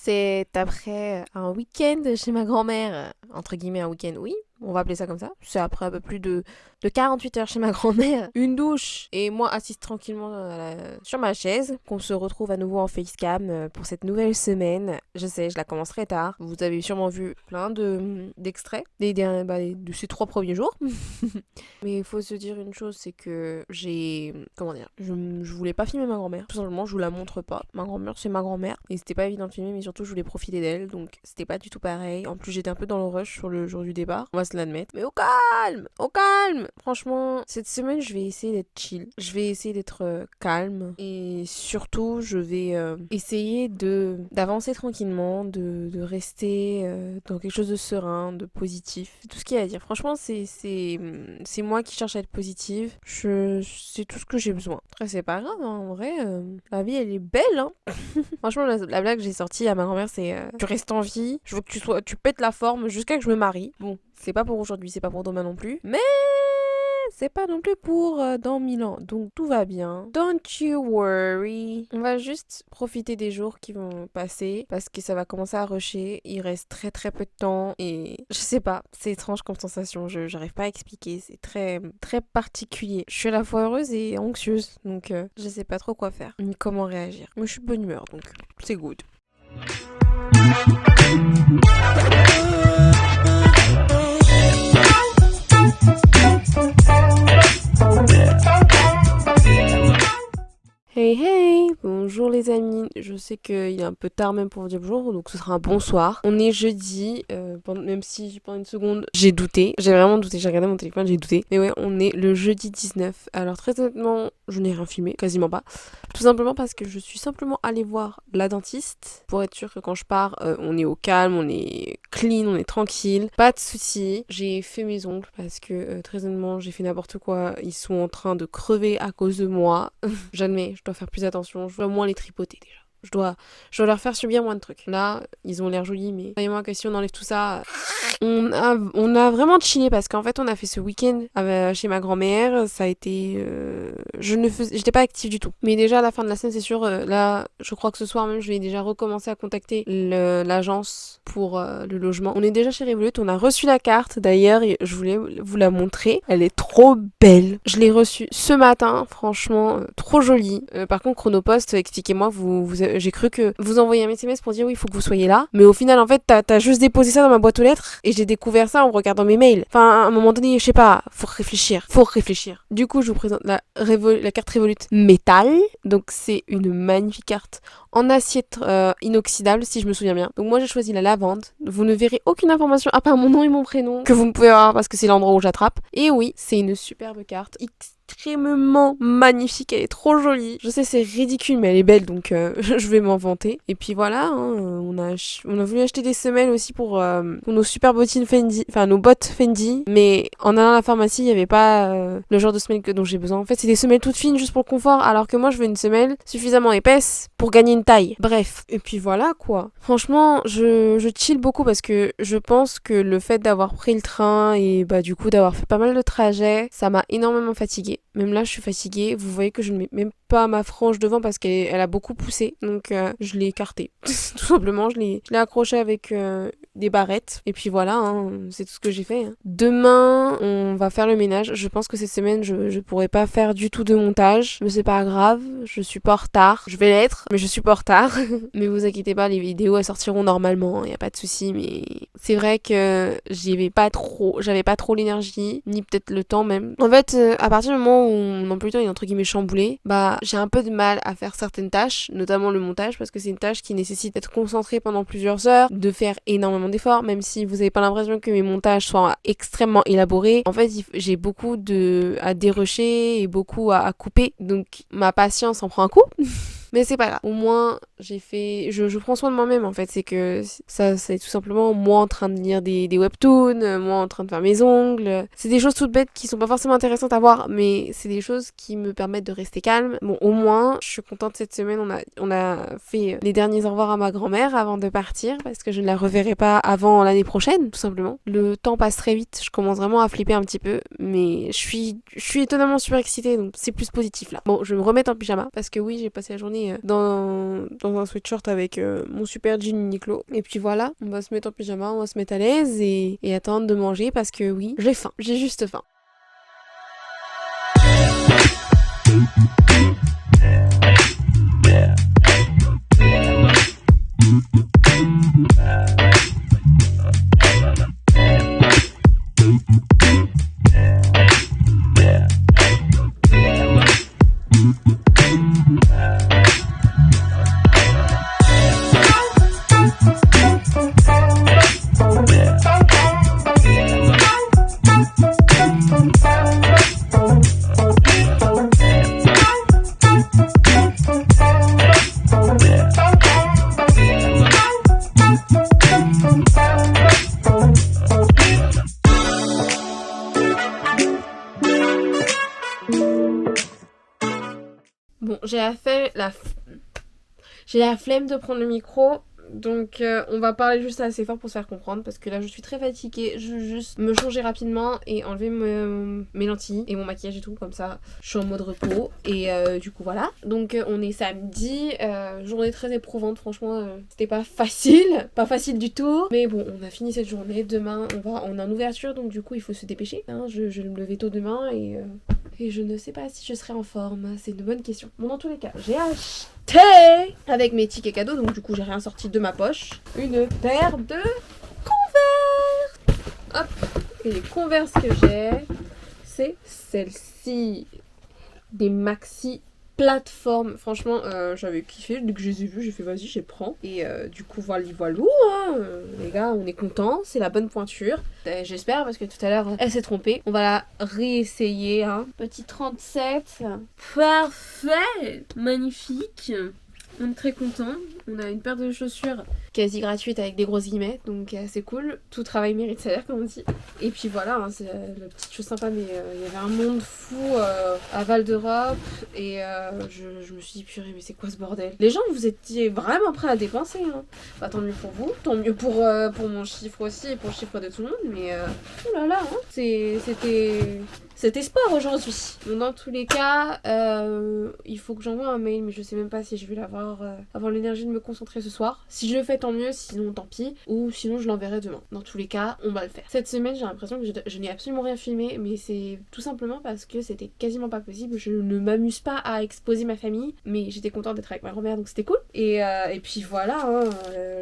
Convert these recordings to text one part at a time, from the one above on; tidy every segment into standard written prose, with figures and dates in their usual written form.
C'est après un week-end chez ma grand-mère, entre guillemets un week-end, oui, on va appeler ça comme ça. C'est après un peu plus de 48 heures chez ma grand-mère, une douche et moi assise tranquillement sur ma chaise, qu'on se retrouve à nouveau en facecam pour cette nouvelle semaine. Je sais, je la commence très tard. Vous avez sûrement vu plein d'extraits de ces 3 premiers jours. Mais il faut se dire une chose, c'est que comment dire, je voulais pas filmer ma grand-mère. Tout simplement, je vous la montre pas. Ma grand-mère, c'est ma grand-mère. Et c'était pas évident de filmer, mais surtout, je voulais profiter d'elle. Donc, c'était pas du tout pareil. En plus, j'étais un peu dans le rush sur le jour du départ. On va se l'admettre. Mais au calme! Au calme! Franchement, cette semaine, je vais essayer d'être chill. Je vais essayer d'être calme. Et surtout, je vais essayer d'avancer tranquillement, de rester dans quelque chose de serein, de positif. C'est tout ce qu'il y a à dire. Franchement, c'est moi qui cherche à être positive. C'est tout ce que j'ai besoin. Après, c'est pas grave, hein. En vrai, la vie, elle est belle, hein. Franchement, la blague que j'ai sortie à ma grand-mère, c'est tu restes en vie, je veux que tu pètes la forme jusqu'à que je me marie. Bon, c'est pas pour aujourd'hui, c'est pas pour demain non plus. Mais c'est pas non plus pour dans 1000 ans. Donc tout va bien. Don't you worry. On va juste profiter des jours qui vont passer parce que ça va commencer à rusher. Il reste très très peu de temps et je sais pas, c'est étrange comme sensation. J'arrive pas à expliquer. C'est très très particulier. Je suis à la fois heureuse et anxieuse. Donc je sais pas trop quoi faire ni comment réagir. Mais je suis de bonne humeur donc c'est good. Hey hey, bonjour les amis, je sais qu'il est un peu tard même pour vous dire bonjour, donc ce sera un bonsoir. On est jeudi, même si pendant une seconde j'ai douté, j'ai vraiment douté, j'ai regardé mon téléphone, j'ai douté. Mais ouais, on est le jeudi 19, alors très honnêtement, je n'ai rien filmé, quasiment pas. Tout simplement parce que je suis simplement allée voir la dentiste pour être sûre que quand je pars, on est au calme, on est clean, on est tranquille, pas de soucis. J'ai fait mes ongles parce que très honnêtement, j'ai fait n'importe quoi, ils sont en train de crever à cause de moi. J'admets, je dois faire plus attention, je dois moins les tripoter déjà. Je dois leur faire subir moins de trucs. Là, ils ont l'air jolis, mais croyez-moi que si on enlève tout ça, on a vraiment chillé parce qu'en fait, on a fait ce week-end chez ma grand-mère. Ça a été... j'étais pas active du tout. Mais déjà, à la fin de la semaine, c'est sûr, là, je crois que ce soir même, je vais déjà recommencer à contacter l'agence pour le logement. On est déjà chez Revolut, on a reçu la carte. D'ailleurs, je voulais vous la montrer. Elle est trop belle. Je l'ai reçue ce matin, franchement, trop jolie. Par contre, Chronopost, expliquez-moi, j'ai cru que vous envoyez un SMS pour dire oui, il faut que vous soyez là. Mais au final, en fait, t'as juste déposé ça dans ma boîte aux lettres et j'ai découvert ça en regardant mes mails. Enfin, à un moment donné, je sais pas, faut réfléchir. Du coup, je vous présente la carte Revolut métal. Donc, c'est une magnifique carte en acier inoxydable, si je me souviens bien. Donc, moi, j'ai choisi la lavande. Vous ne verrez aucune information à part mon nom et mon prénom que vous ne pouvez avoir parce que c'est l'endroit où j'attrape. Et oui, c'est une superbe carte extrêmement magnifique, elle est trop jolie. Je sais c'est ridicule mais elle est belle donc je vais m'en vanter. Et puis voilà, hein, on a voulu acheter des semelles aussi pour nos super bottines Fendi, enfin nos bottes Fendi, mais en allant à la pharmacie il n'y avait pas le genre de semelles dont j'ai besoin. En fait c'est des semelles toutes fines juste pour le confort alors que moi je veux une semelle suffisamment épaisse pour gagner une taille. Bref, et puis voilà quoi. Franchement je chill beaucoup parce que je pense que le fait d'avoir pris le train et bah du coup d'avoir fait pas mal de trajets, ça m'a énormément fatiguée. Même là, je suis fatiguée. Vous voyez que je ne mets même pas ma frange devant parce qu'elle a beaucoup poussé. Donc, je l'ai écartée. Tout simplement, je l'ai accrochée avec des barrettes. Et puis voilà, hein, c'est tout ce que j'ai fait. Hein. Demain, on va faire le ménage. Je pense que cette semaine, je pourrai pas faire du tout de montage. Mais c'est pas grave. Je suis pas en retard. Je vais l'être, mais je suis pas en retard. Mais vous inquiétez pas, les vidéos, elles sortiront normalement. Y a pas de souci. Mais c'est vrai que j'avais pas trop l'énergie, ni peut-être le temps même. En fait, à partir du moment où mon emploi du temps est entre guillemets chamboulé, bah j'ai un peu de mal à faire certaines tâches, notamment le montage, parce que c'est une tâche qui nécessite d'être concentré pendant plusieurs heures, de faire énormément d'efforts, même si vous avez pas l'impression que mes montages soient extrêmement élaborés. En fait, j'ai beaucoup à dérocher et beaucoup à couper, donc ma patience en prend un coup. Mais c'est pas grave. Au moins, je prends soin de moi-même en fait. C'est que ça, c'est tout simplement moi en train de lire des webtoons, moi en train de faire mes ongles. C'est des choses toutes bêtes qui sont pas forcément intéressantes à voir, mais c'est des choses qui me permettent de rester calme. Bon, au moins, je suis contente cette semaine. On a fait les derniers au revoir à ma grand-mère avant de partir parce que je ne la reverrai pas avant l'année prochaine, tout simplement. Le temps passe très vite. Je commence vraiment à flipper un petit peu, mais je suis étonnamment super excitée, donc c'est plus positif là. Bon, je vais me remettre en pyjama parce que oui, j'ai passé la journée dans un sweatshirt avec mon super jean Uniqlo. Et puis voilà, on va se mettre en pyjama, on va se mettre à l'aise et attendre de manger parce que oui, j'ai faim. J'ai juste faim. Bon, j'ai la flemme de prendre le micro, donc on va parler juste assez fort pour se faire comprendre parce que là je suis très fatiguée. Je veux juste me changer rapidement et enlever mes lentilles et mon maquillage et tout, comme ça je suis en mode repos et du coup voilà. Donc on est samedi, journée très éprouvante, franchement c'était pas facile du tout, mais bon on a fini cette journée. Demain on a une ouverture, donc du coup il faut se dépêcher, hein. Je vais me lever tôt demain et je ne sais pas si je serai en forme, c'est une bonne question. Bon, dans tous les cas, j'ai acheté avec mes tickets cadeaux, donc du coup j'ai rien sorti de ma poche, une paire de Converse. Hop, et les Converse que j'ai, c'est celle-ci, des maxi plateforme. Franchement, j'avais kiffé. Dès que je les ai vus, j'ai fait vas-y, je les prends. Et du coup, voilà, hein, les gars, on est contents. C'est la bonne pointure. J'espère, parce que tout à l'heure, elle s'est trompée. On va la réessayer. Hein. Petit 37. Parfait. Magnifique. On est très contents. On a une paire de chaussures quasi gratuite avec des grosses guillemets, donc c'est cool. Tout travail mérite salaire, comme on dit. Et puis voilà, hein, c'est la petite chose sympa, mais il y avait un monde fou à Val d'Europe et je me suis dit purée, mais c'est quoi ce bordel? Les gens, vous étiez vraiment prêts à dépenser. Hein. Bah, tant mieux pour vous, tant mieux pour mon chiffre aussi et pour le chiffre de tout le monde, mais oh là là, hein, c'était sport aujourd'hui. Donc dans tous les cas, il faut que j'envoie un mail, mais je sais même pas si je vais avoir l'énergie de me concentrer ce soir. Si je le fais, tant mieux, sinon tant pis. Ou sinon je l'enverrai demain. Dans tous les cas, on va le faire. Cette semaine, j'ai l'impression que je n'ai absolument rien filmé, mais c'est tout simplement parce que c'était quasiment pas possible. Je ne m'amuse pas à exposer ma famille, mais j'étais contente d'être avec ma grand-mère, donc c'était cool. Et puis voilà, hein,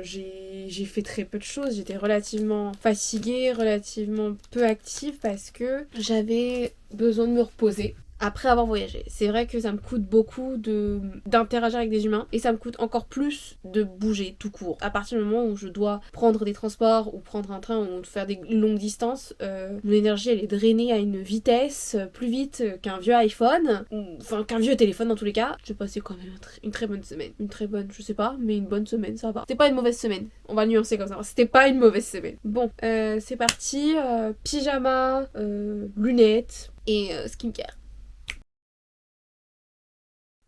j'ai fait très peu de choses. J'étais relativement fatiguée, relativement peu active parce que j'avais besoin de me reposer après avoir voyagé. C'est vrai que ça me coûte beaucoup d'interagir avec des humains et ça me coûte encore plus de bouger tout court. À partir du moment où je dois prendre des transports ou prendre un train ou faire des longues distances, mon énergie elle est drainée à une vitesse plus vite qu'un vieux iPhone, enfin qu'un vieux téléphone dans tous les cas. J'ai passé quand même une très bonne semaine. Une très bonne, je sais pas, mais une bonne semaine, ça va. C'était pas une mauvaise semaine. On va nuancer comme ça. C'était pas une mauvaise semaine. Bon, c'est parti. Pyjama, lunettes et skincare.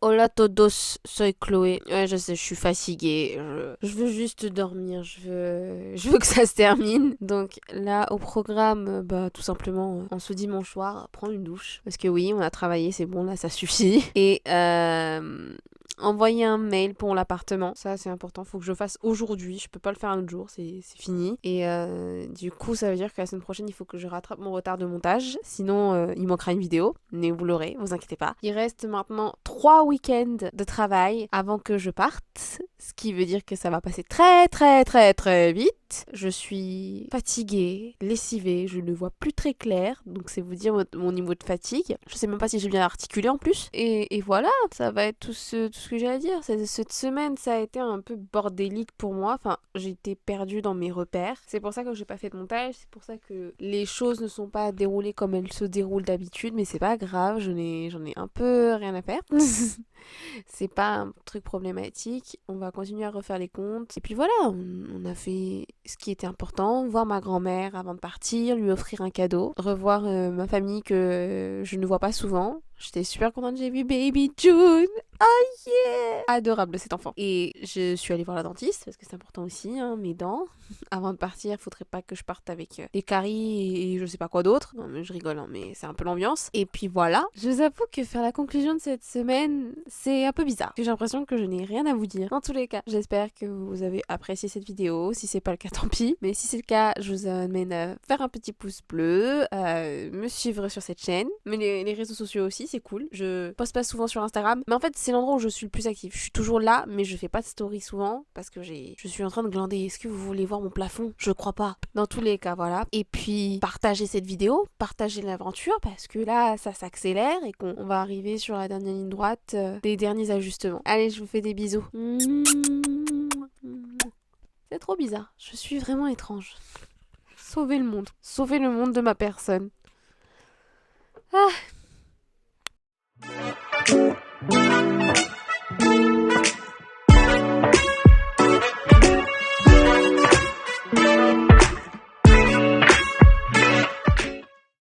Hola todos, soy Chloé. Ouais, je sais, je suis fatiguée. Je veux juste dormir. Je veux que ça se termine. Donc là, au programme, bah tout simplement, en ce dimanche soir, prendre une douche. Parce que oui, on a travaillé, c'est bon, là, ça suffit. Et envoyer un mail pour l'appartement. Ça, c'est important. Faut que je le fasse aujourd'hui. Je peux pas le faire un autre jour. C'est fini. Et du coup, ça veut dire que la semaine prochaine, il faut que je rattrape mon retard de montage. Sinon, il manquera une vidéo. Mais vous l'aurez, vous inquiétez pas. Il reste maintenant 3 week-ends de travail avant que je parte. Ce qui veut dire que ça va passer très, très, très, très vite. Je suis fatiguée, lessivée, je ne vois plus très clair, donc c'est vous dire mon niveau de fatigue. Je sais même pas si j'ai bien articulé en plus. Et voilà, ça va être tout ce que j'ai à dire. Cette semaine, ça a été un peu bordélique pour moi. Enfin, j'ai été perdue dans mes repères. C'est pour ça que j'ai pas fait de montage, c'est pour ça que les choses ne sont pas déroulées comme elles se déroulent d'habitude, mais c'est pas grave, j'en ai un peu rien à faire. C'est pas un truc problématique. On va continuer à refaire les comptes. Et puis voilà, on a fait ce qui était important. Voir ma grand-mère avant de partir, lui offrir un cadeau. Revoir ma famille que je ne vois pas souvent. J'étais super contente, j'ai vu Baby June. Oh yeah! Adorable cet enfant. Et je suis allée voir la dentiste, parce que c'est important aussi, hein, mes dents. Avant de partir, faudrait pas que je parte avec des caries et je sais pas quoi d'autre. Non mais je rigole, hein, mais c'est un peu l'ambiance. Et puis voilà. Je vous avoue que faire la conclusion de cette semaine, c'est un peu bizarre. J'ai l'impression que je n'ai rien à vous dire. En tous les cas, j'espère que vous avez apprécié cette vidéo. Si c'est pas le cas, tant pis. Mais si c'est le cas, je vous amène à faire un petit pouce bleu, à me suivre sur cette chaîne. Mais les réseaux sociaux aussi, c'est cool. Je poste pas souvent sur Instagram. Mais en fait, c'est l'endroit où je suis le plus active. Je suis toujours là, mais je fais pas de story souvent parce que je suis en train de glander. Est-ce que vous voulez voir mon plafond? Je crois pas. Dans tous les cas, voilà. Et puis, partagez cette vidéo, partagez l'aventure parce que là, ça s'accélère et qu'on va arriver sur la dernière ligne droite des derniers ajustements. Allez, je vous fais des bisous. C'est trop bizarre. Je suis vraiment étrange. Sauvez le monde. Sauvez le monde de ma personne. Ah.